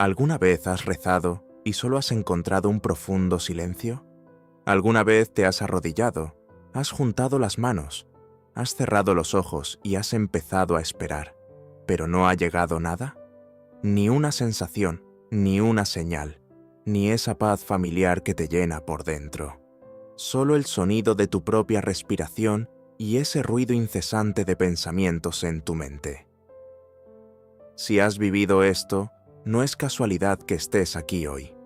¿Alguna vez has rezado y solo has encontrado un profundo silencio? ¿Alguna vez te has arrodillado, has juntado las manos, has cerrado los ojos y has empezado a esperar, pero no ha llegado nada? Ni una sensación, ni una señal, ni esa paz familiar que te llena por dentro. Solo el sonido de tu propia respiración y ese ruido incesante de pensamientos en tu mente. Si has vivido esto, no es casualidad que estés aquí hoy,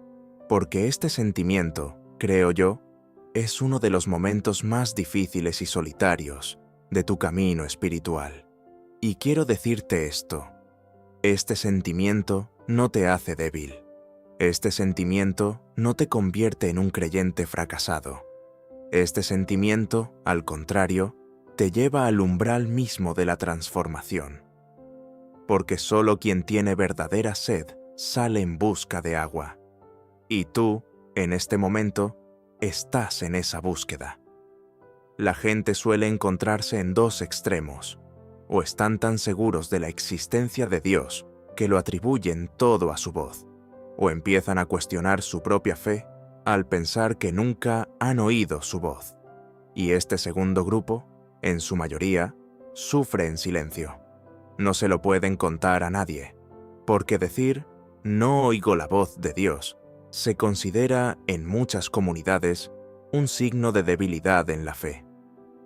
porque este sentimiento, creo yo, es uno de los momentos más difíciles y solitarios de tu camino espiritual. Y quiero decirte esto: este sentimiento no te hace débil. Este sentimiento no te convierte en un creyente fracasado. Este sentimiento, al contrario, te lleva al umbral mismo de la transformación. Porque solo quien tiene verdadera sed sale en busca de agua. Y tú, en este momento, estás en esa búsqueda. La gente suele encontrarse en dos extremos: o están tan seguros de la existencia de Dios que lo atribuyen todo a su voz, o empiezan a cuestionar su propia fe al pensar que nunca han oído su voz. Y este segundo grupo, en su mayoría, sufre en silencio. No se lo pueden contar a nadie, porque decir «no oigo la voz de Dios» se considera, en muchas comunidades, un signo de debilidad en la fe.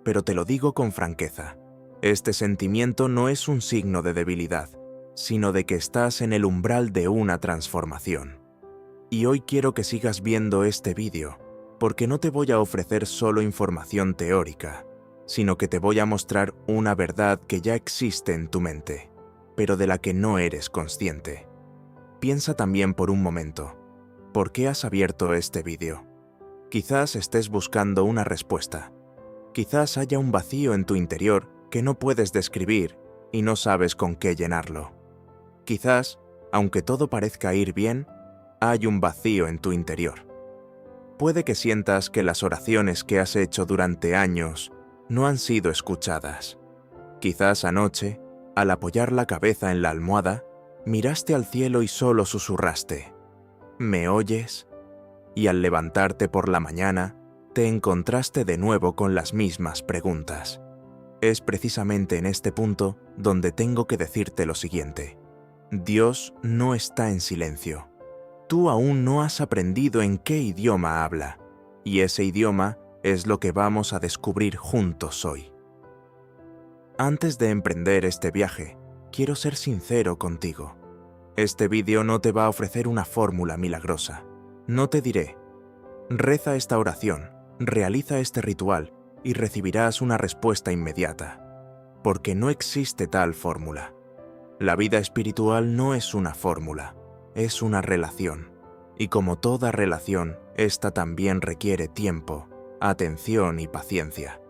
Pero te lo digo con franqueza, este sentimiento no es un signo de debilidad, sino de que estás en el umbral de una transformación. Y hoy quiero que sigas viendo este vídeo, porque no te voy a ofrecer solo información teórica, sino que te voy a mostrar una verdad que ya existe en tu mente, pero de la que no eres consciente. Piensa también por un momento, ¿por qué has abierto este vídeo? Quizás estés buscando una respuesta. Quizás haya un vacío en tu interior que no puedes describir y no sabes con qué llenarlo. Quizás, aunque todo parezca ir bien, hay un vacío en tu interior. Puede que sientas que las oraciones que has hecho durante años no han sido escuchadas. Quizás anoche, al apoyar la cabeza en la almohada, miraste al cielo y solo susurraste: ¿me oyes? Y al levantarte por la mañana, te encontraste de nuevo con las mismas preguntas. Es precisamente en este punto donde tengo que decirte lo siguiente: Dios no está en silencio. Tú aún no has aprendido en qué idioma habla, y ese idioma es lo que vamos a descubrir juntos hoy. Antes de emprender este viaje, quiero ser sincero contigo. Este vídeo no te va a ofrecer una fórmula milagrosa. No te diré: reza esta oración, realiza este ritual y recibirás una respuesta inmediata, porque no existe tal fórmula. La vida espiritual no es una fórmula, es una relación, y como toda relación, esta también requiere tiempo, atención y paciencia.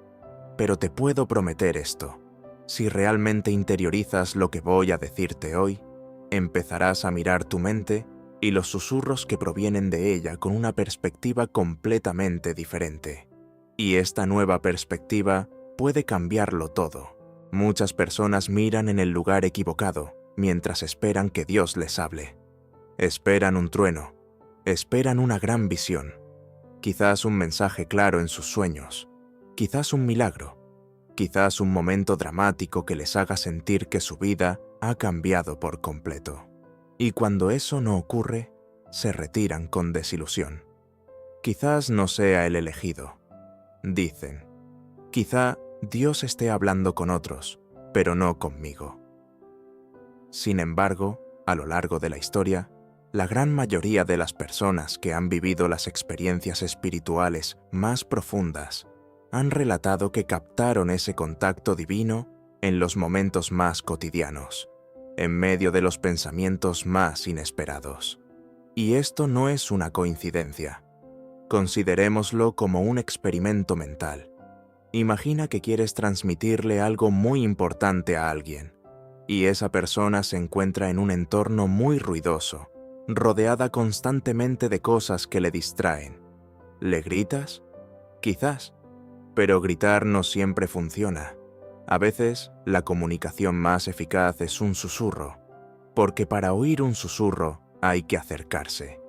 Pero te puedo prometer esto: si realmente interiorizas lo que voy a decirte hoy, empezarás a mirar tu mente y los susurros que provienen de ella con una perspectiva completamente diferente. Y esta nueva perspectiva puede cambiarlo todo. Muchas personas miran en el lugar equivocado mientras esperan que Dios les hable. Esperan un trueno, esperan una gran visión, quizás un mensaje claro en sus sueños, quizás un milagro, quizás un momento dramático que les haga sentir que su vida ha cambiado por completo. Y cuando eso no ocurre, se retiran con desilusión. Quizás no sea el elegido. Dicen: quizá Dios esté hablando con otros, pero no conmigo. Sin embargo, a lo largo de la historia, la gran mayoría de las personas que han vivido las experiencias espirituales más profundas han relatado que captaron ese contacto divino en los momentos más cotidianos, en medio de los pensamientos más inesperados. Y esto no es una coincidencia. Considerémoslo como un experimento mental. Imagina que quieres transmitirle algo muy importante a alguien, y esa persona se encuentra en un entorno muy ruidoso, rodeada constantemente de cosas que le distraen. ¿Le gritas? Quizás, pero gritar no siempre funciona. A veces, la comunicación más eficaz es un susurro, porque para oír un susurro Hay que acercarse.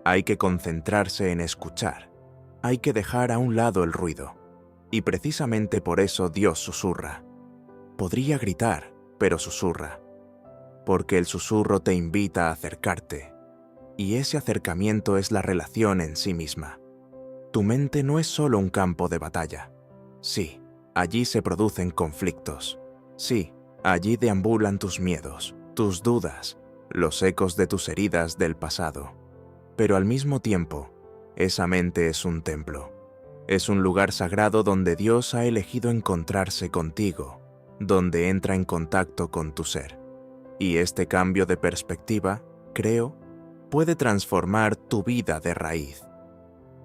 Hay que concentrarse en escuchar. Hay que dejar a un lado el ruido. Y precisamente por eso Dios susurra. Podría gritar, pero susurra. Porque el susurro te invita a acercarte. Y ese acercamiento es la relación en sí misma. Tu mente no es solo un campo de batalla. Sí, allí se producen conflictos. Sí, allí deambulan tus miedos, tus dudas, los ecos de tus heridas del pasado. Pero al mismo tiempo, esa mente es un templo. Es un lugar sagrado donde Dios ha elegido encontrarse contigo, donde entra en contacto con tu ser. Y este cambio de perspectiva, creo, puede transformar tu vida de raíz.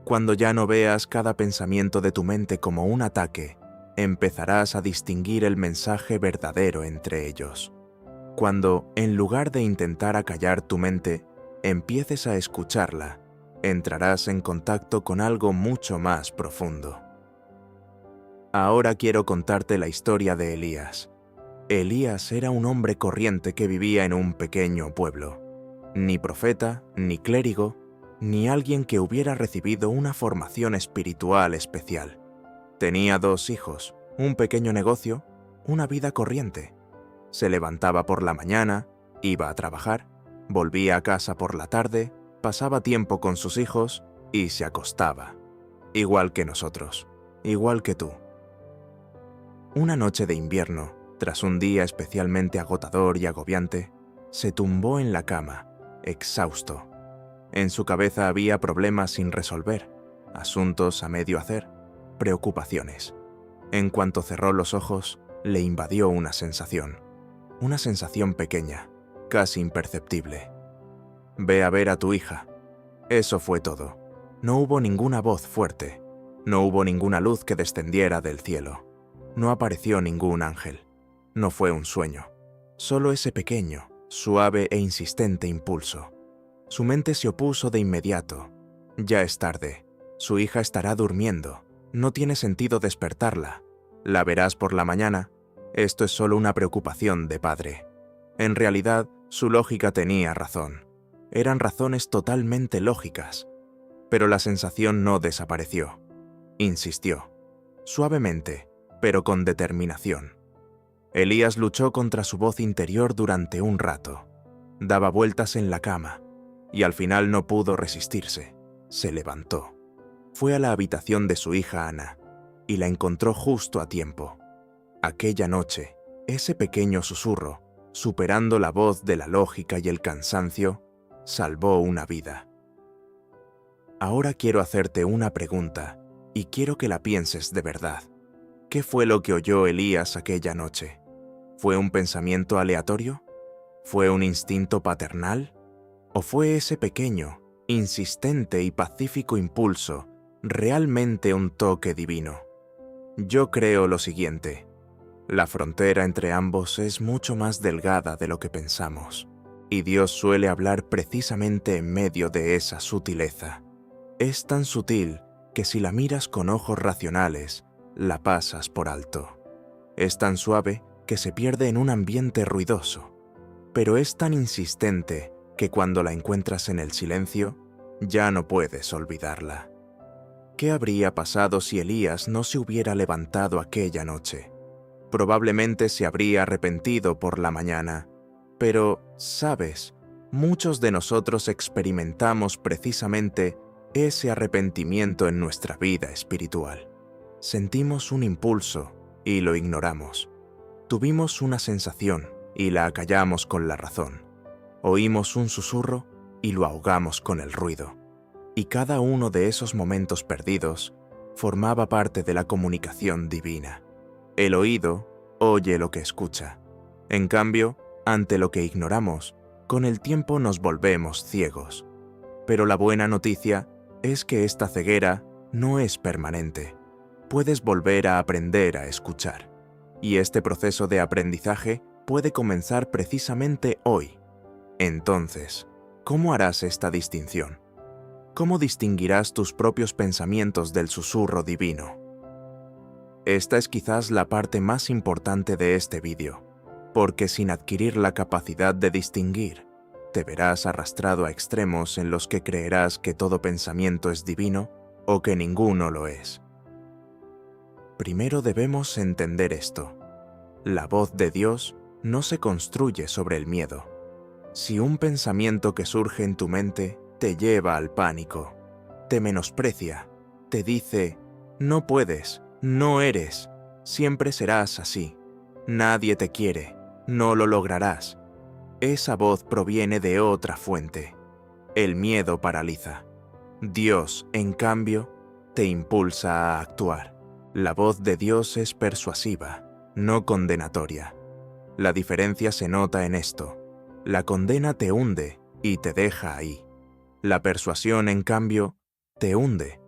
Cuando ya no veas cada pensamiento de tu mente como un ataque, empezarás a distinguir el mensaje verdadero entre ellos. Cuando, en lugar de intentar acallar tu mente, empieces a escucharla, entrarás en contacto con algo mucho más profundo. Ahora quiero contarte la historia de Elías. Elías era un hombre corriente que vivía en un pequeño pueblo. Ni profeta, ni clérigo, ni alguien que hubiera recibido una formación espiritual especial. Tenía 2 hijos, un pequeño negocio, una vida corriente. Se levantaba por la mañana, iba a trabajar, volvía a casa por la tarde, pasaba tiempo con sus hijos y se acostaba. Igual que nosotros, igual que tú. Una noche de invierno, tras un día especialmente agotador y agobiante, se tumbó en la cama, exhausto. En su cabeza había problemas sin resolver, asuntos a medio hacer, preocupaciones. En cuanto cerró los ojos, le invadió una sensación pequeña, casi imperceptible. Ve a ver a tu hija. Eso fue todo. No hubo ninguna voz fuerte, no hubo ninguna luz que descendiera del cielo, no apareció ningún ángel. No fue un sueño, solo ese pequeño, suave e insistente impulso. Su mente se opuso de inmediato. Ya es tarde, su hija estará durmiendo, no tiene sentido despertarla. La verás por la mañana. Esto es solo una preocupación de padre. En realidad, su lógica tenía razón. Eran razones totalmente lógicas. Pero la sensación no desapareció. Insistió, suavemente, pero con determinación. Elías luchó contra su voz interior durante un rato. Daba vueltas en la cama, y al final no pudo resistirse. Se levantó. Fue a la habitación de su hija Ana, y la encontró justo a tiempo. Aquella noche, ese pequeño susurro, superando la voz de la lógica y el cansancio, salvó una vida. Ahora quiero hacerte una pregunta, y quiero que la pienses de verdad. ¿Qué fue lo que oyó Elías aquella noche? ¿Fue un pensamiento aleatorio? ¿Fue un instinto paternal? ¿O fue ese pequeño, insistente y pacífico impulso realmente un toque divino? Yo creo lo siguiente. La frontera entre ambos es mucho más delgada de lo que pensamos, y Dios suele hablar precisamente en medio de esa sutileza. Es tan sutil que si la miras con ojos racionales, la pasas por alto. Es tan suave que se pierde en un ambiente ruidoso, pero es tan insistente que cuando la encuentras en el silencio, ya no puedes olvidarla. ¿Qué habría pasado si Elías no se hubiera levantado aquella noche? Probablemente se habría arrepentido por la mañana, pero, ¿sabes? Muchos de nosotros experimentamos precisamente ese arrepentimiento en nuestra vida espiritual. Sentimos un impulso y lo ignoramos. Tuvimos una sensación y la acallamos con la razón. Oímos un susurro y lo ahogamos con el ruido. Y cada uno de esos momentos perdidos formaba parte de la comunicación divina. El oído oye lo que escucha. En cambio, ante lo que ignoramos, con el tiempo nos volvemos ciegos. Pero la buena noticia es que esta ceguera no es permanente. Puedes volver a aprender a escuchar. Y este proceso de aprendizaje puede comenzar precisamente hoy. Entonces, ¿cómo harás esta distinción? ¿Cómo distinguirás tus propios pensamientos del susurro divino? Esta es quizás la parte más importante de este vídeo, porque sin adquirir la capacidad de distinguir, te verás arrastrado a extremos en los que creerás que todo pensamiento es divino o que ninguno lo es. Primero debemos entender esto. La voz de Dios no se construye sobre el miedo. Si un pensamiento que surge en tu mente te lleva al pánico, te menosprecia, te dice, no puedes, no eres, siempre serás así, nadie te quiere, no lo lograrás. Esa voz proviene de otra fuente. El miedo paraliza. Dios, en cambio, te impulsa a actuar. La voz de Dios es persuasiva, no condenatoria. La diferencia se nota en esto. La condena te hunde y te deja ahí. La persuasión, en cambio, te hunde,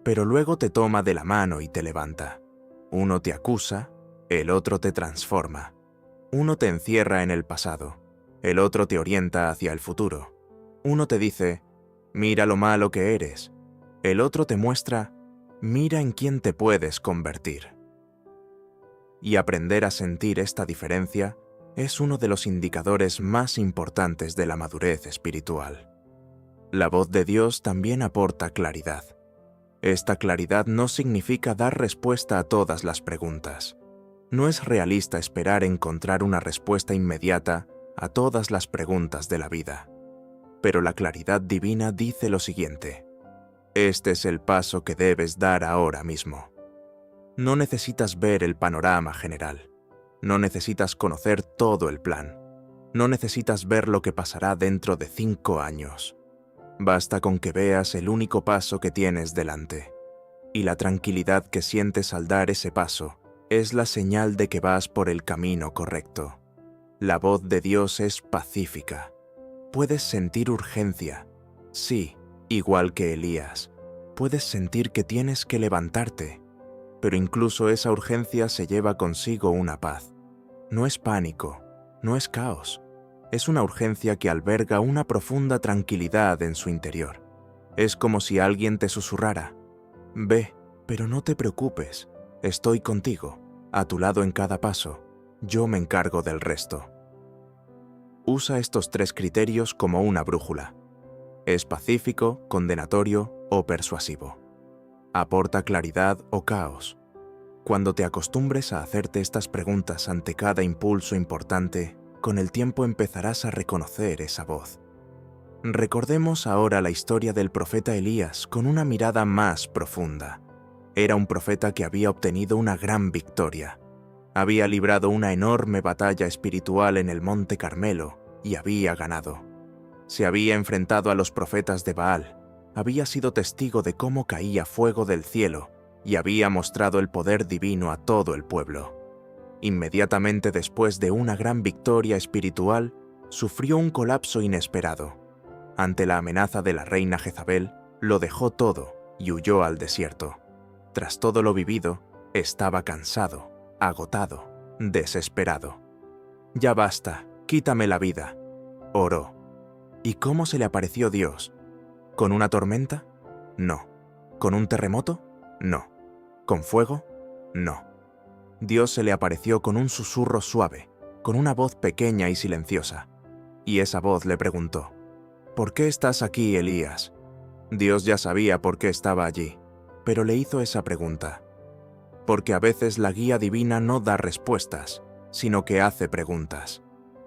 pero luego te toma de la mano y te levanta. Uno te acusa, el otro te transforma. Uno te encierra en el pasado, el otro te orienta hacia el futuro. Uno te dice, mira lo malo que eres. El otro te muestra, mira en quién te puedes convertir. Y aprender a sentir esta diferencia es uno de los indicadores más importantes de la madurez espiritual. La voz de Dios también aporta claridad. Esta claridad no significa dar respuesta a todas las preguntas. No es realista esperar encontrar una respuesta inmediata a todas las preguntas de la vida. Pero la claridad divina dice lo siguiente: este es el paso que debes dar ahora mismo. No necesitas ver el panorama general. No necesitas conocer todo el plan. No necesitas ver lo que pasará dentro de 5 años. Basta con que veas el único paso que tienes delante. Y la tranquilidad que sientes al dar ese paso es la señal de que vas por el camino correcto. La voz de Dios es pacífica. Puedes sentir urgencia. Sí, igual que Elías. Puedes sentir que tienes que levantarte. Pero incluso esa urgencia se lleva consigo una paz. No es pánico, no es caos. Es una urgencia que alberga una profunda tranquilidad en su interior. Es como si alguien te susurrara: ve, pero no te preocupes, estoy contigo, a tu lado en cada paso, yo me encargo del resto. Usa estos 3 criterios como una brújula. ¿Es pacífico, condenatorio o persuasivo? ¿Aporta claridad o caos? Cuando te acostumbres a hacerte estas preguntas ante cada impulso importante, con el tiempo empezarás a reconocer esa voz. Recordemos ahora la historia del profeta Elías con una mirada más profunda. Era un profeta que había obtenido una gran victoria. Había librado una enorme batalla espiritual en el Monte Carmelo y había ganado. Se había enfrentado a los profetas de Baal, había sido testigo de cómo caía fuego del cielo y había mostrado el poder divino a todo el pueblo. Inmediatamente después de una gran victoria espiritual, sufrió un colapso inesperado. Ante la amenaza de la reina Jezabel, lo dejó todo y huyó al desierto. Tras todo lo vivido, estaba cansado, agotado, desesperado. «Ya basta, quítame la vida», oró. ¿Y cómo se le apareció Dios? ¿Con una tormenta? No. ¿Con un terremoto? No. ¿Con fuego? No. Dios se le apareció con un susurro suave, con una voz pequeña y silenciosa. Y esa voz le preguntó: «¿Por qué estás aquí, Elías?». Dios ya sabía por qué estaba allí, pero le hizo esa pregunta. Porque a veces la guía divina no da respuestas, sino que hace preguntas.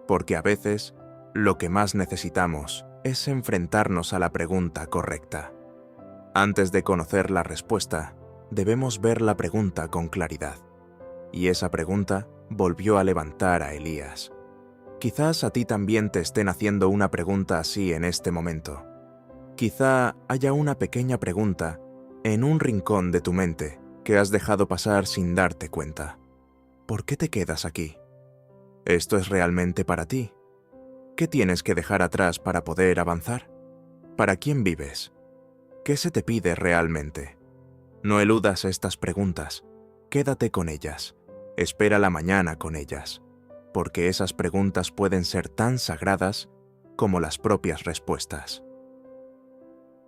Porque a veces lo que más necesitamos es enfrentarnos a la pregunta correcta. Antes de conocer la respuesta, debemos ver la pregunta con claridad. Y esa pregunta volvió a levantar a Elías. Quizás a ti también te estén haciendo una pregunta así en este momento. Quizá haya una pequeña pregunta en un rincón de tu mente que has dejado pasar sin darte cuenta. ¿Por qué te quedas aquí? ¿Esto es realmente para ti? ¿Qué tienes que dejar atrás para poder avanzar? ¿Para quién vives? ¿Qué se te pide realmente? No eludas estas preguntas. Quédate con ellas. Espera la mañana con ellas, porque esas preguntas pueden ser tan sagradas como las propias respuestas.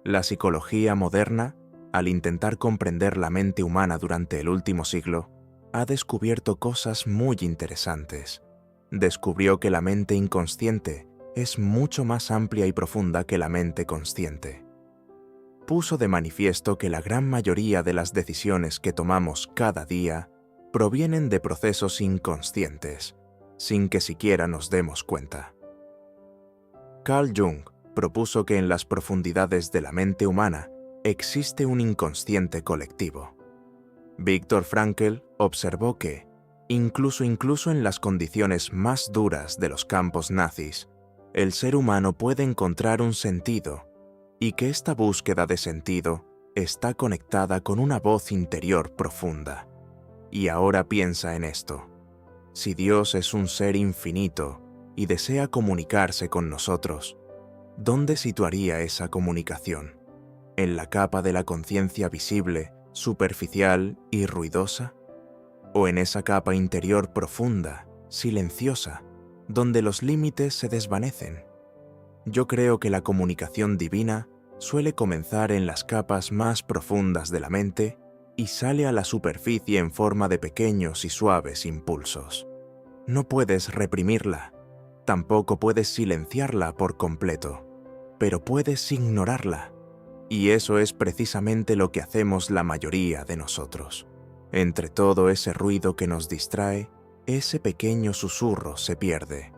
La psicología moderna, al intentar comprender la mente humana durante el último siglo, ha descubierto cosas muy interesantes. Descubrió que la mente inconsciente es mucho más amplia y profunda que la mente consciente. Puso de manifiesto que la gran mayoría de las decisiones que tomamos cada día provienen de procesos inconscientes, sin que siquiera nos demos cuenta. Carl Jung propuso que en las profundidades de la mente humana existe un inconsciente colectivo. Viktor Frankl observó que, incluso en las condiciones más duras de los campos nazis, el ser humano puede encontrar un sentido, y que esta búsqueda de sentido está conectada con una voz interior profunda. Y ahora piensa en esto. Si Dios es un ser infinito y desea comunicarse con nosotros, ¿dónde situaría esa comunicación? ¿En la capa de la conciencia visible, superficial y ruidosa? ¿O en esa capa interior profunda, silenciosa, donde los límites se desvanecen? Yo creo que la comunicación divina suele comenzar en las capas más profundas de la mente y sale a la superficie en forma de pequeños y suaves impulsos. No puedes reprimirla, tampoco puedes silenciarla por completo, pero puedes ignorarla. Y eso es precisamente lo que hacemos la mayoría de nosotros. Entre todo ese ruido que nos distrae, ese pequeño susurro se pierde.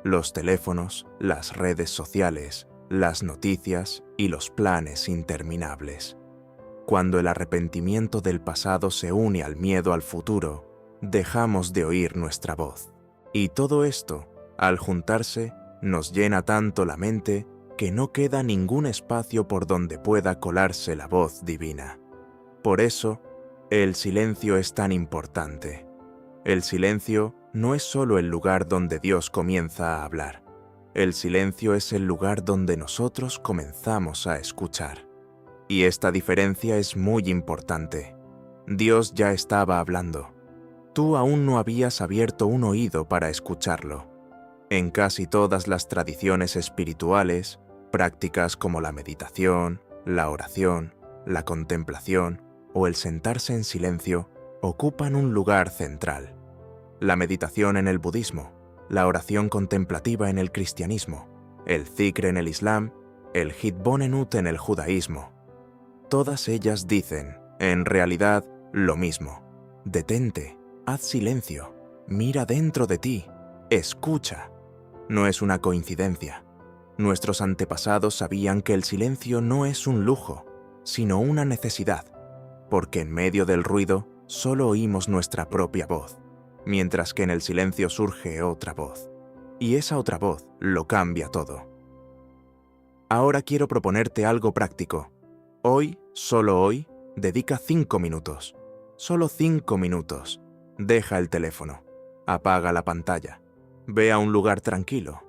Los teléfonos, las redes sociales, las noticias y los planes interminables. Cuando el arrepentimiento del pasado se une al miedo al futuro, dejamos de oír nuestra voz. Y todo esto, al juntarse, nos llena tanto la mente que no queda ningún espacio por donde pueda colarse la voz divina. Por eso, el silencio es tan importante. El silencio no es solo el lugar donde Dios comienza a hablar. El silencio es el lugar donde nosotros comenzamos a escuchar. Y esta diferencia es muy importante. Dios ya estaba hablando. Tú aún no habías abierto un oído para escucharlo. En casi todas las tradiciones espirituales, prácticas como la meditación, la oración, la contemplación o el sentarse en silencio ocupan un lugar central. La meditación en el budismo, la oración contemplativa en el cristianismo, el zikr en el islam, el hitbonenut en el judaísmo. Todas ellas dicen, en realidad, lo mismo. Detente, haz silencio, mira dentro de ti, escucha. No es una coincidencia. Nuestros antepasados sabían que el silencio no es un lujo, sino una necesidad, porque en medio del ruido solo oímos nuestra propia voz, mientras que en el silencio surge otra voz, y esa otra voz lo cambia todo. Ahora quiero proponerte algo práctico. Hoy, solo hoy, dedica 5 minutos. Solo 5 minutos. Deja el teléfono, apaga la pantalla, ve a un lugar tranquilo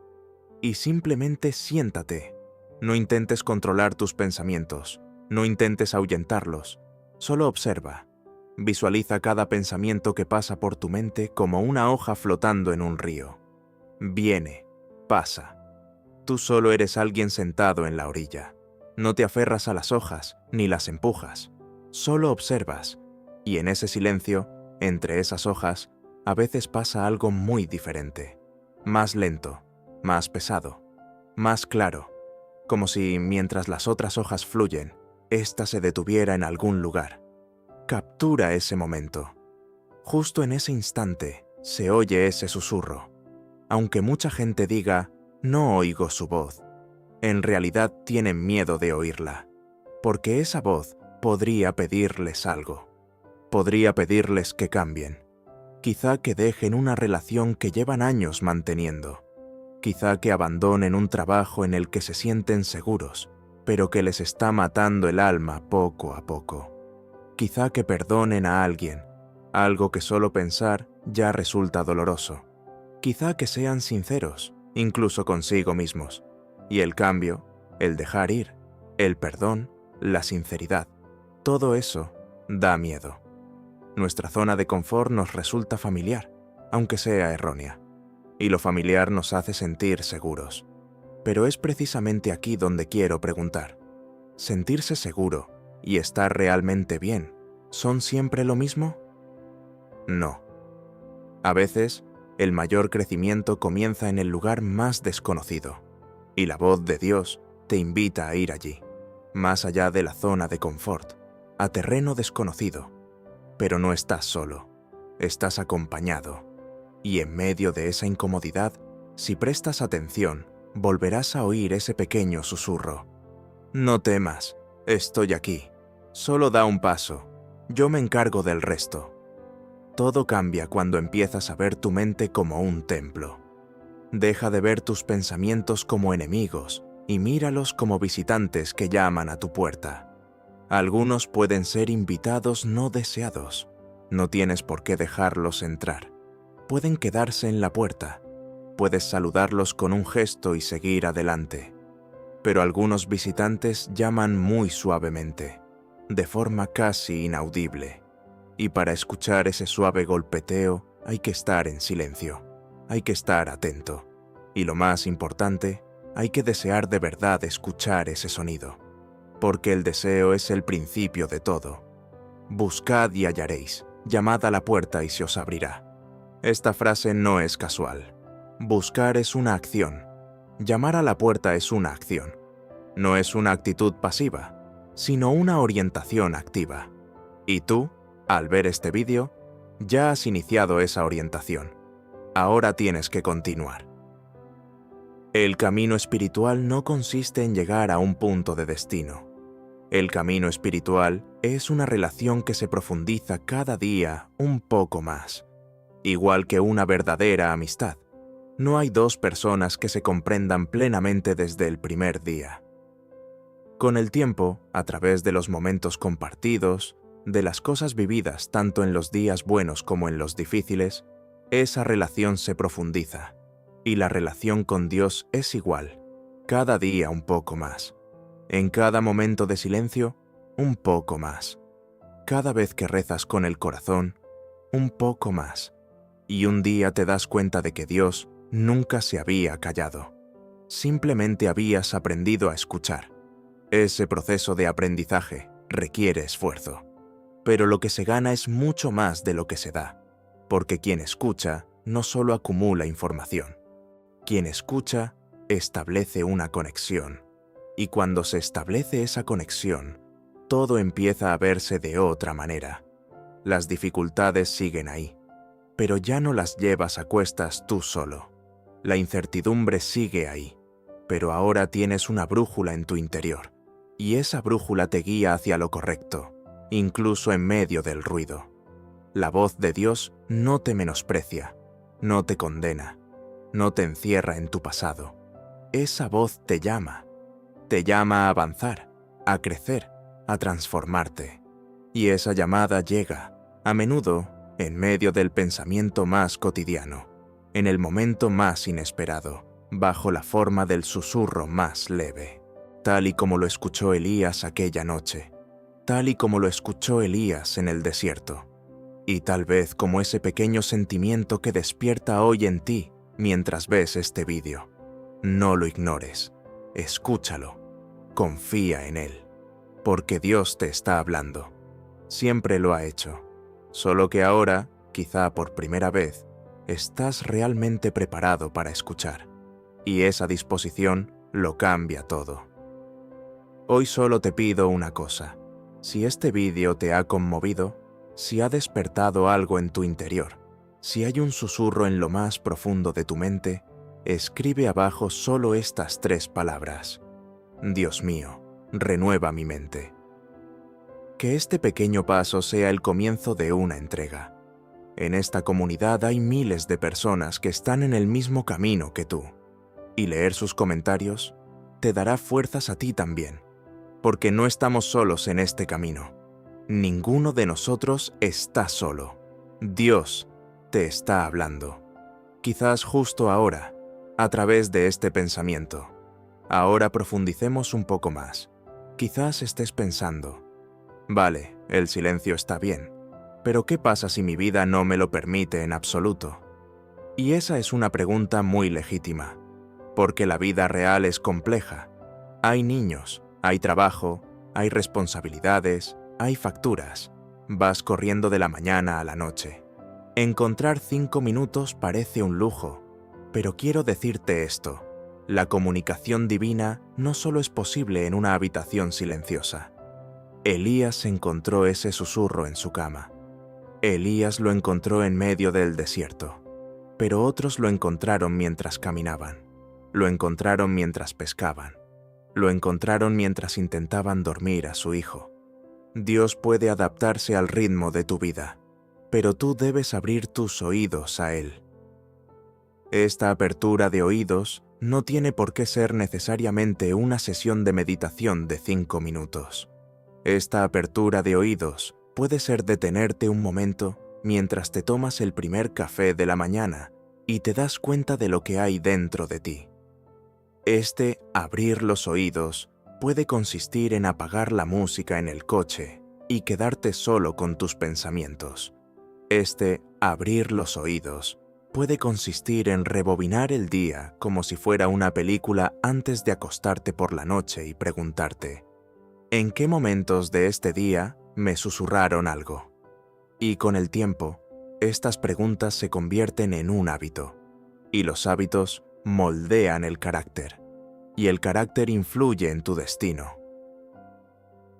y simplemente siéntate. No intentes controlar tus pensamientos, no intentes ahuyentarlos, solo observa. Visualiza cada pensamiento que pasa por tu mente como una hoja flotando en un río. Viene, pasa. Tú solo eres alguien sentado en la orilla. No te aferras a las hojas ni las empujas, solo observas, y en ese silencio, entre esas hojas, a veces pasa algo muy diferente, más lento, más pesado, más claro, como si mientras las otras hojas fluyen, ésta se detuviera en algún lugar. Captura ese momento. Justo en ese instante se oye ese susurro. Aunque mucha gente diga, no oigo su voz, en realidad tienen miedo de oírla, porque esa voz podría pedirles algo. Podría pedirles que cambien. Quizá que dejen una relación que llevan años manteniendo. Quizá que abandonen un trabajo en el que se sienten seguros, pero que les está matando el alma poco a poco. Quizá que perdonen a alguien, algo que solo pensar ya resulta doloroso. Quizá que sean sinceros, incluso consigo mismos. Y el cambio, el dejar ir, el perdón, la sinceridad, todo eso da miedo. Nuestra zona de confort nos resulta familiar, aunque sea errónea. Y lo familiar nos hace sentir seguros. Pero es precisamente aquí donde quiero preguntar. ¿Sentirse seguro y estar realmente bien son siempre lo mismo? No. A veces, el mayor crecimiento comienza en el lugar más desconocido. Y la voz de Dios te invita a ir allí, más allá de la zona de confort, a terreno desconocido. Pero no estás solo, estás acompañado. Y en medio de esa incomodidad, si prestas atención, volverás a oír ese pequeño susurro. No temas, estoy aquí. Solo da un paso, yo me encargo del resto. Todo cambia cuando empiezas a ver tu mente como un templo. Deja de ver tus pensamientos como enemigos y míralos como visitantes que llaman a tu puerta. Algunos pueden ser invitados no deseados. No tienes por qué dejarlos entrar. Pueden quedarse en la puerta. Puedes saludarlos con un gesto y seguir adelante. Pero algunos visitantes llaman muy suavemente, de forma casi inaudible. Y para escuchar ese suave golpeteo hay que estar en silencio, hay que estar atento. Y lo más importante, hay que desear de verdad escuchar ese sonido, porque el deseo es el principio de todo. Buscad y hallaréis, llamad a la puerta y se os abrirá. Esta frase no es casual. Buscar es una acción. Llamar a la puerta es una acción. No es una actitud pasiva, sino una orientación activa. Y tú, al ver este vídeo, ya has iniciado esa orientación. Ahora tienes que continuar. El camino espiritual no consiste en llegar a un punto de destino. El camino espiritual es una relación que se profundiza cada día un poco más. Igual que una verdadera amistad. No hay dos personas que se comprendan plenamente desde el primer día. Con el tiempo, a través de los momentos compartidos, de las cosas vividas tanto en los días buenos como en los difíciles, esa relación se profundiza. Y la relación con Dios es igual, cada día un poco más. En cada momento de silencio, un poco más. Cada vez que rezas con el corazón, un poco más. Y un día te das cuenta de que Dios nunca se había callado. Simplemente habías aprendido a escuchar. Ese proceso de aprendizaje requiere esfuerzo. Pero lo que se gana es mucho más de lo que se da, porque quien escucha no solo acumula información. Quien escucha establece una conexión. Y cuando se establece esa conexión, todo empieza a verse de otra manera. Las dificultades siguen ahí, pero ya no las llevas a cuestas tú solo. La incertidumbre sigue ahí, pero ahora tienes una brújula en tu interior, y esa brújula te guía hacia lo correcto, incluso en medio del ruido. La voz de Dios no te menosprecia, no te condena, no te encierra en tu pasado. Esa voz te llama a avanzar, a crecer, a transformarte. Y esa llamada llega, a menudo, en medio del pensamiento más cotidiano, en el momento más inesperado, bajo la forma del susurro más leve, tal y como lo escuchó Elías aquella noche, tal y como lo escuchó Elías en el desierto, y tal vez como ese pequeño sentimiento que despierta hoy en ti mientras ves este vídeo. No lo ignores, escúchalo, confía en él, porque Dios te está hablando. Siempre lo ha hecho, solo que ahora, quizá por primera vez, estás realmente preparado para escuchar, y esa disposición lo cambia todo. Hoy solo te pido una cosa. Si este vídeo te ha conmovido, si ha despertado algo en tu interior, si hay un susurro en lo más profundo de tu mente, escribe abajo solo estas 3 palabras. Dios mío, renueva mi mente. Que este pequeño paso sea el comienzo de una entrega. En esta comunidad hay miles de personas que están en el mismo camino que tú, y leer sus comentarios te dará fuerzas a ti también, porque no estamos solos en este camino. Ninguno de nosotros está solo. Dios te está hablando. Quizás justo ahora, a través de este pensamiento. Ahora profundicemos un poco más. Quizás estés pensando, vale, el silencio está bien, pero ¿qué pasa si mi vida no me lo permite en absoluto? Y esa es una pregunta muy legítima, porque la vida real es compleja. Hay niños, hay trabajo, hay responsabilidades, hay facturas. Vas corriendo de la mañana a la noche. Encontrar 5 minutos parece un lujo, pero quiero decirte esto. La comunicación divina no solo es posible en una habitación silenciosa. Elías encontró ese susurro en su cama. Elías lo encontró en medio del desierto, pero otros lo encontraron mientras caminaban, lo encontraron mientras pescaban, lo encontraron mientras intentaban dormir a su hijo. Dios puede adaptarse al ritmo de tu vida, pero tú debes abrir tus oídos a Él. Esta apertura de oídos no tiene por qué ser necesariamente una sesión de meditación de 5 minutos. Esta apertura de oídos puede ser detenerte un momento mientras te tomas el primer café de la mañana y te das cuenta de lo que hay dentro de ti. Este abrir los oídos puede consistir en apagar la música en el coche y quedarte solo con tus pensamientos. Este abrir los oídos puede consistir en rebobinar el día como si fuera una película antes de acostarte por la noche y preguntarte, ¿en qué momentos de este día me susurraron algo? Y con el tiempo, estas preguntas se convierten en un hábito, y los hábitos moldean el carácter, y el carácter influye en tu destino.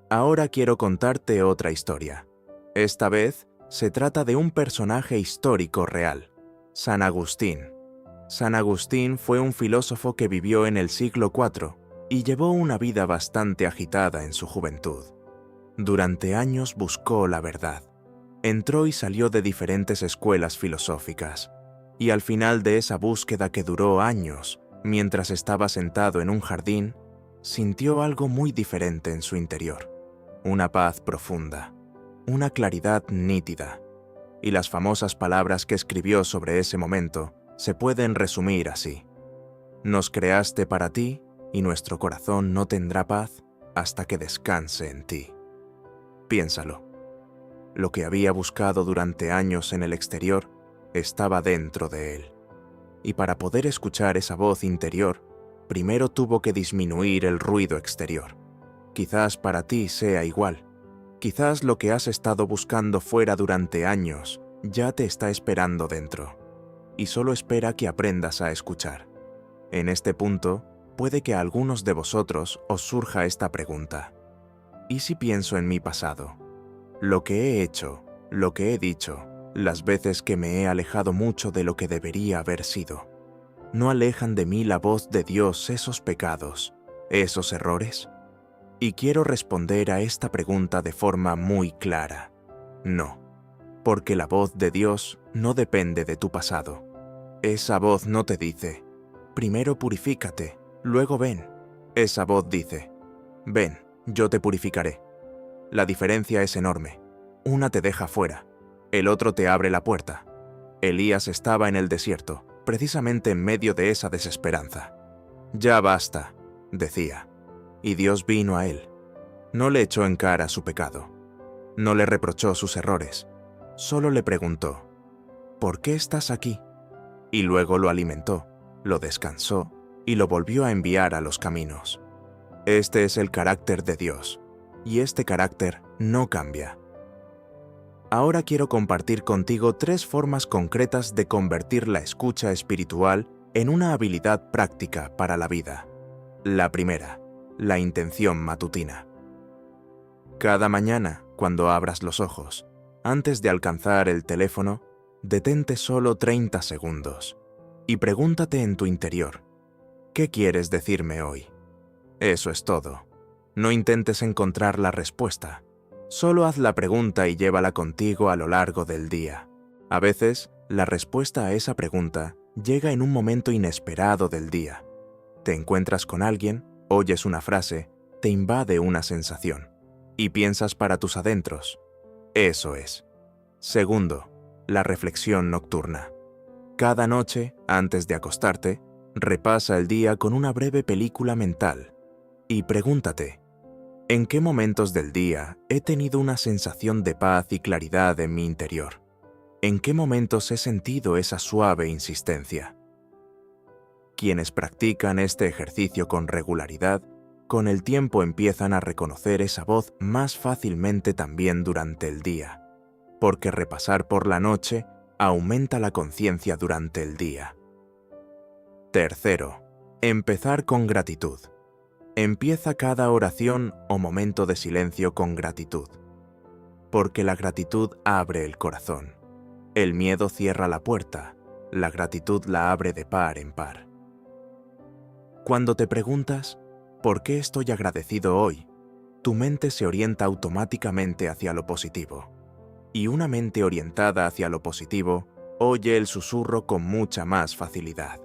Ahora quiero contarte otra historia. Esta vez se trata de un personaje histórico real, San Agustín. San Agustín fue un filósofo que vivió en el siglo IV y llevó una vida bastante agitada en su juventud. Durante años buscó la verdad. Entró y salió de diferentes escuelas filosóficas, y al final de esa búsqueda que duró años, mientras estaba sentado en un jardín, sintió algo muy diferente en su interior, una paz profunda, una claridad nítida, y las famosas palabras que escribió sobre ese momento se pueden resumir así: nos creaste para ti, y nuestro corazón no tendrá paz hasta que descanse en ti. Piénsalo. Lo que había buscado durante años en el exterior estaba dentro de él. Y para poder escuchar esa voz interior, primero tuvo que disminuir el ruido exterior. Quizás para ti sea igual. Quizás lo que has estado buscando fuera durante años ya te está esperando dentro, y solo espera que aprendas a escuchar. En este punto, puede que a algunos de vosotros os surja esta pregunta: ¿y si pienso en mi pasado? Lo que he hecho, lo que he dicho, las veces que me he alejado mucho de lo que debería haber sido, ¿no alejan de mí la voz de Dios esos pecados, esos errores? Y quiero responder a esta pregunta de forma muy clara: no, porque la voz de Dios no depende de tu pasado. Esa voz no te dice, primero purifícate, luego ven. Esa voz dice, ven, yo te purificaré. La diferencia es enorme. Una te deja fuera, el otro te abre la puerta. Elías estaba en el desierto, precisamente en medio de esa desesperanza. Ya basta, decía, y Dios vino a él. No le echó en cara su pecado, no le reprochó sus errores, solo le preguntó, ¿por qué estás aquí? Y luego lo alimentó, lo descansó y lo volvió a enviar a los caminos. Este es el carácter de Dios, y este carácter no cambia. Ahora quiero compartir contigo 3 formas concretas de convertir la escucha espiritual en una habilidad práctica para la vida. La primera, la intención matutina. Cada mañana, cuando abras los ojos, antes de alcanzar el teléfono, detente solo 30 segundos y pregúntate en tu interior, ¿qué quieres decirme hoy? Eso es todo. No intentes encontrar la respuesta. Solo haz la pregunta y llévala contigo a lo largo del día. A veces, la respuesta a esa pregunta llega en un momento inesperado del día. Te encuentras con alguien, oyes una frase, te invade una sensación, y piensas para tus adentros. Eso es. Segundo, la reflexión nocturna. Cada noche, antes de acostarte, repasa el día con una breve película mental y pregúntate, ¿en qué momentos del día he tenido una sensación de paz y claridad en mi interior? ¿En qué momentos he sentido esa suave insistencia? Quienes practican este ejercicio con regularidad, con el tiempo empiezan a reconocer esa voz más fácilmente también durante el día, porque repasar por la noche aumenta la conciencia durante el día. Tercero, Empezar con gratitud. Empieza cada oración o momento de silencio con gratitud. Porque la gratitud abre el corazón. El miedo cierra la puerta, la gratitud la abre de par en par. Cuando te preguntas, ¿por qué estoy agradecido hoy?, tu mente se orienta automáticamente hacia lo positivo. Y una mente orientada hacia lo positivo oye el susurro con mucha más facilidad.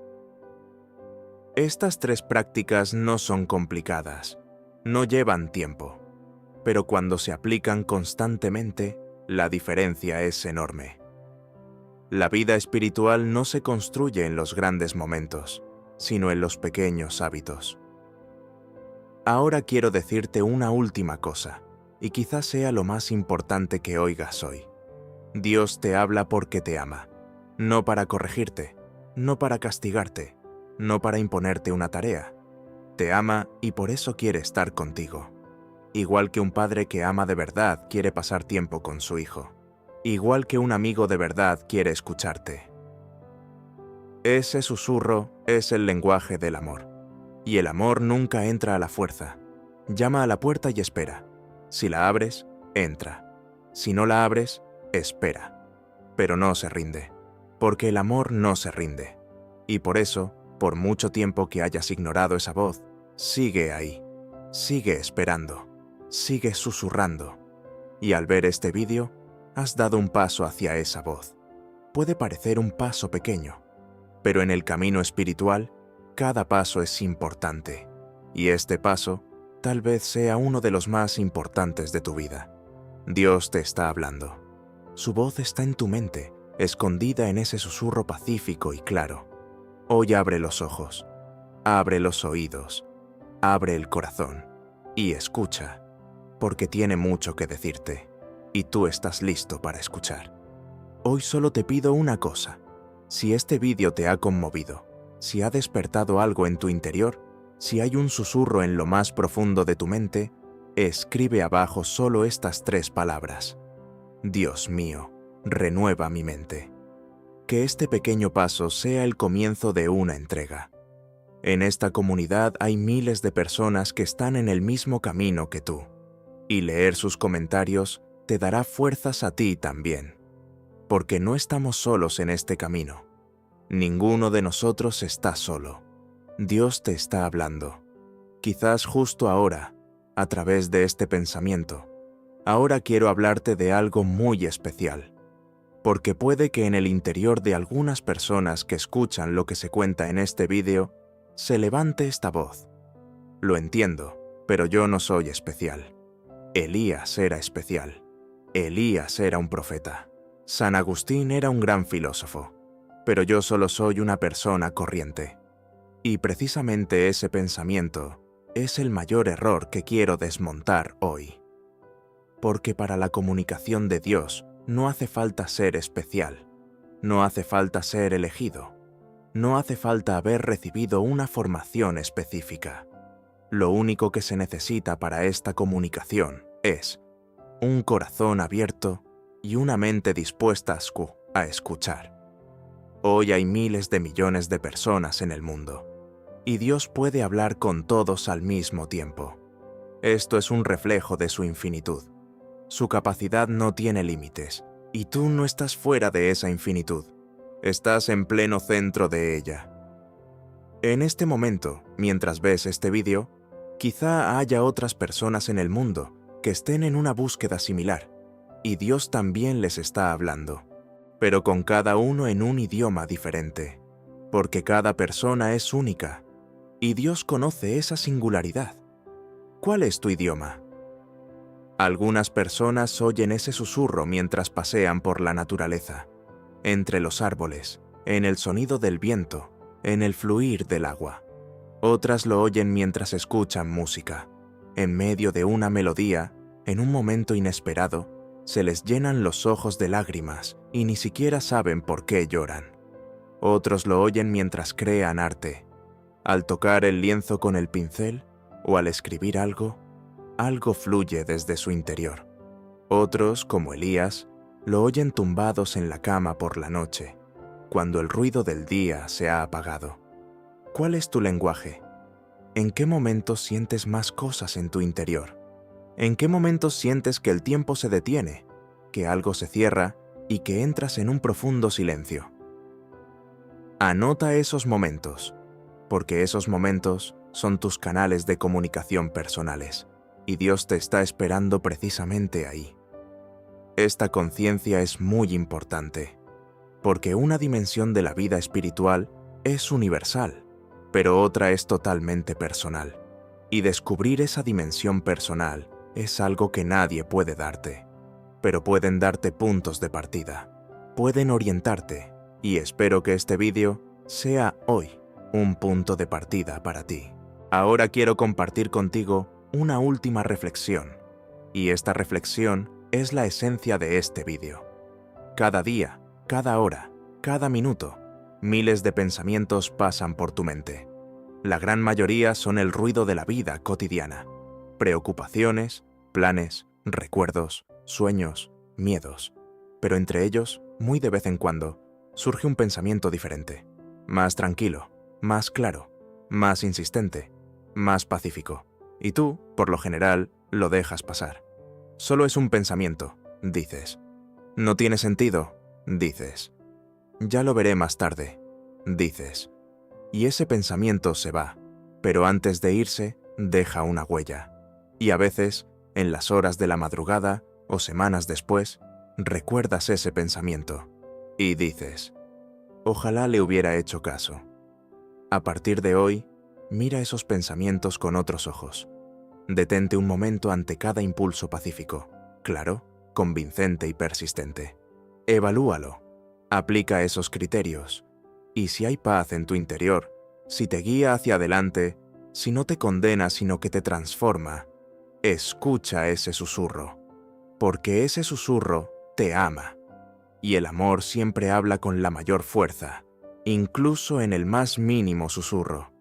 Estas 3 prácticas no son complicadas, no llevan tiempo, pero cuando se aplican constantemente, la diferencia es enorme. La vida espiritual no se construye en los grandes momentos, sino en los pequeños hábitos. Ahora quiero decirte una última cosa, y quizás sea lo más importante que oigas hoy. Dios te habla porque te ama, no para corregirte, no para castigarte, no para imponerte una tarea. Te ama y por eso quiere estar contigo. Igual que un padre que ama de verdad quiere pasar tiempo con su hijo. Igual que un amigo de verdad quiere escucharte. Ese susurro es el lenguaje del amor. Y el amor nunca entra a la fuerza. Llama a la puerta y espera. Si la abres, entra. Si no la abres, espera. Pero no se rinde. Porque el amor no se rinde. Y por eso, por mucho tiempo que hayas ignorado esa voz, sigue ahí. Sigue esperando. Sigue susurrando. Y al ver este vídeo, has dado un paso hacia esa voz. Puede parecer un paso pequeño, pero en el camino espiritual, cada paso es importante. Y este paso tal vez sea uno de los más importantes de tu vida. Dios te está hablando. Su voz está en tu mente, escondida en ese susurro pacífico y claro. Hoy abre los ojos, abre los oídos, abre el corazón y escucha, porque tiene mucho que decirte, y tú estás listo para escuchar. Hoy solo te pido una cosa. Si este vídeo te ha conmovido, si ha despertado algo en tu interior, si hay un susurro en lo más profundo de tu mente, escribe abajo solo estas 3 palabras. Dios mío, renueva mi mente. Que este pequeño paso sea el comienzo de una entrega. En esta comunidad hay miles de personas que están en el mismo camino que tú, y leer sus comentarios te dará fuerzas a ti también, porque no estamos solos en este camino. Ninguno de nosotros está solo. Dios te está hablando. Quizás justo ahora, a través de este pensamiento. Ahora quiero hablarte de algo muy especial. Porque puede que en el interior de algunas personas que escuchan lo que se cuenta en este vídeo, se levante esta voz. Lo entiendo, pero yo no soy especial. Elías era especial. Elías era un profeta. San Agustín era un gran filósofo. Pero yo solo soy una persona corriente. Y precisamente ese pensamiento es el mayor error que quiero desmontar hoy. Porque para la comunicación de Dios no hace falta ser especial, no hace falta ser elegido, no hace falta haber recibido una formación específica. Lo único que se necesita para esta comunicación es un corazón abierto y una mente dispuesta a escuchar. Hoy hay miles de millones de personas en el mundo, y Dios puede hablar con todos al mismo tiempo. Esto es un reflejo de su infinitud. Su capacidad no tiene límites, y tú no estás fuera de esa infinitud. Estás en pleno centro de ella. En este momento, mientras ves este vídeo, quizá haya otras personas en el mundo que estén en una búsqueda similar, y Dios también les está hablando, pero con cada uno en un idioma diferente, porque cada persona es única, y Dios conoce esa singularidad. ¿Cuál es tu idioma? Algunas personas oyen ese susurro mientras pasean por la naturaleza, entre los árboles, en el sonido del viento, en el fluir del agua. Otras lo oyen mientras escuchan música. En medio de una melodía, en un momento inesperado, se les llenan los ojos de lágrimas y ni siquiera saben por qué lloran. Otros lo oyen mientras crean arte. Al tocar el lienzo con el pincel o al escribir algo fluye desde su interior. Otros, como Elías, lo oyen tumbados en la cama por la noche, cuando el ruido del día se ha apagado. ¿Cuál es tu lenguaje? ¿En qué momentos sientes más cosas en tu interior? ¿En qué momentos sientes que el tiempo se detiene, que algo se cierra y que entras en un profundo silencio? Anota esos momentos, porque esos momentos son tus canales de comunicación personales, y Dios te está esperando precisamente ahí. Esta conciencia es muy importante, porque una dimensión de la vida espiritual es universal, pero otra es totalmente personal, y descubrir esa dimensión personal es algo que nadie puede darte, pero pueden darte puntos de partida, pueden orientarte, y espero que este vídeo sea hoy un punto de partida para ti. Ahora quiero compartir contigo una última reflexión, y esta reflexión es la esencia de este vídeo. Cada día, cada hora, cada minuto, miles de pensamientos pasan por tu mente. La gran mayoría son el ruido de la vida cotidiana, preocupaciones, planes, recuerdos, sueños, miedos. Pero entre ellos, muy de vez en cuando, surge un pensamiento diferente, más tranquilo, más claro, más insistente, más pacífico. Y tú, por lo general, lo dejas pasar. Solo es un pensamiento, dices. No tiene sentido, dices. Ya lo veré más tarde, dices. Y ese pensamiento se va, pero antes de irse, deja una huella. Y a veces, en las horas de la madrugada o semanas después, recuerdas ese pensamiento y dices, ojalá le hubiera hecho caso. A partir de hoy, mira esos pensamientos con otros ojos. Detente un momento ante cada impulso pacífico, claro, convincente y persistente. Evalúalo, aplica esos criterios, y si hay paz en tu interior, si te guía hacia adelante, si no te condena sino que te transforma, escucha ese susurro, porque ese susurro te ama, y el amor siempre habla con la mayor fuerza, incluso en el más mínimo susurro.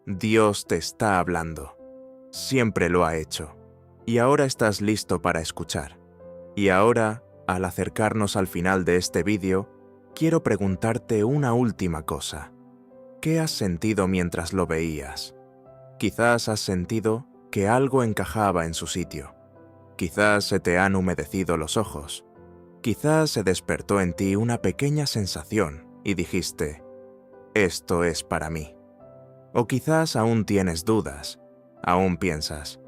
Dios te está hablando. Siempre lo ha hecho, y ahora estás listo para escuchar. Y ahora, al acercarnos al final de este vídeo, quiero preguntarte una última cosa. ¿Qué has sentido mientras lo veías? Quizás has sentido que algo encajaba en su sitio. Quizás se te han humedecido los ojos. Quizás se despertó en ti una pequeña sensación y dijiste, esto es para mí. O quizás aún tienes dudas. Aún piensas,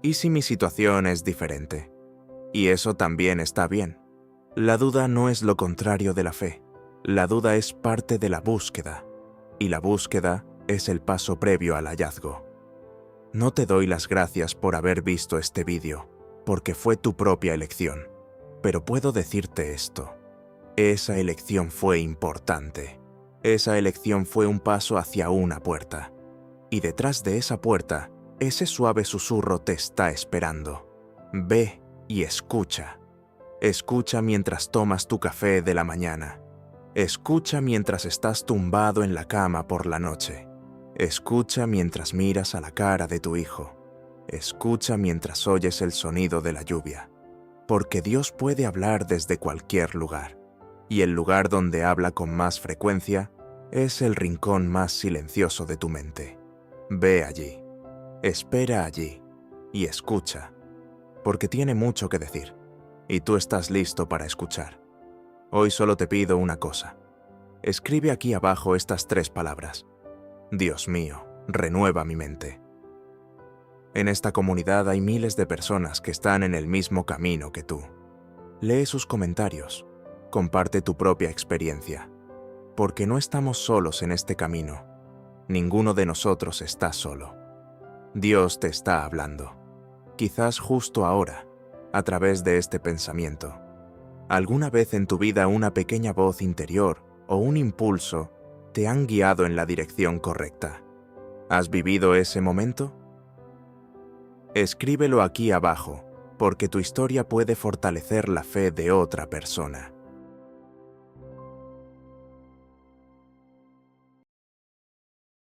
¿y si mi situación es diferente? Y eso también está bien. La duda no es lo contrario de la fe. La duda es parte de la búsqueda. Y la búsqueda es el paso previo al hallazgo. No te doy las gracias por haber visto este vídeo, porque fue tu propia elección. Pero puedo decirte esto. Esa elección fue importante. Esa elección fue un paso hacia una puerta. Y detrás de esa puerta, ese suave susurro te está esperando. Ve y escucha. Escucha mientras tomas tu café de la mañana. Escucha mientras estás tumbado en la cama por la noche. Escucha mientras miras a la cara de tu hijo. Escucha mientras oyes el sonido de la lluvia. Porque Dios puede hablar desde cualquier lugar. Y el lugar donde habla con más frecuencia es el rincón más silencioso de tu mente. Ve allí. Espera allí y escucha, porque tiene mucho que decir, y tú estás listo para escuchar. Hoy solo te pido una cosa. Escribe aquí abajo estas 3 palabras. Dios mío, renueva mi mente. En esta comunidad hay miles de personas que están en el mismo camino que tú. Lee sus comentarios, comparte tu propia experiencia, porque no estamos solos en este camino. Ninguno de nosotros está solo. Dios te está hablando, quizás justo ahora, a través de este pensamiento. ¿Alguna vez en tu vida una pequeña voz interior o un impulso te han guiado en la dirección correcta? ¿Has vivido ese momento? Escríbelo aquí abajo, porque tu historia puede fortalecer la fe de otra persona.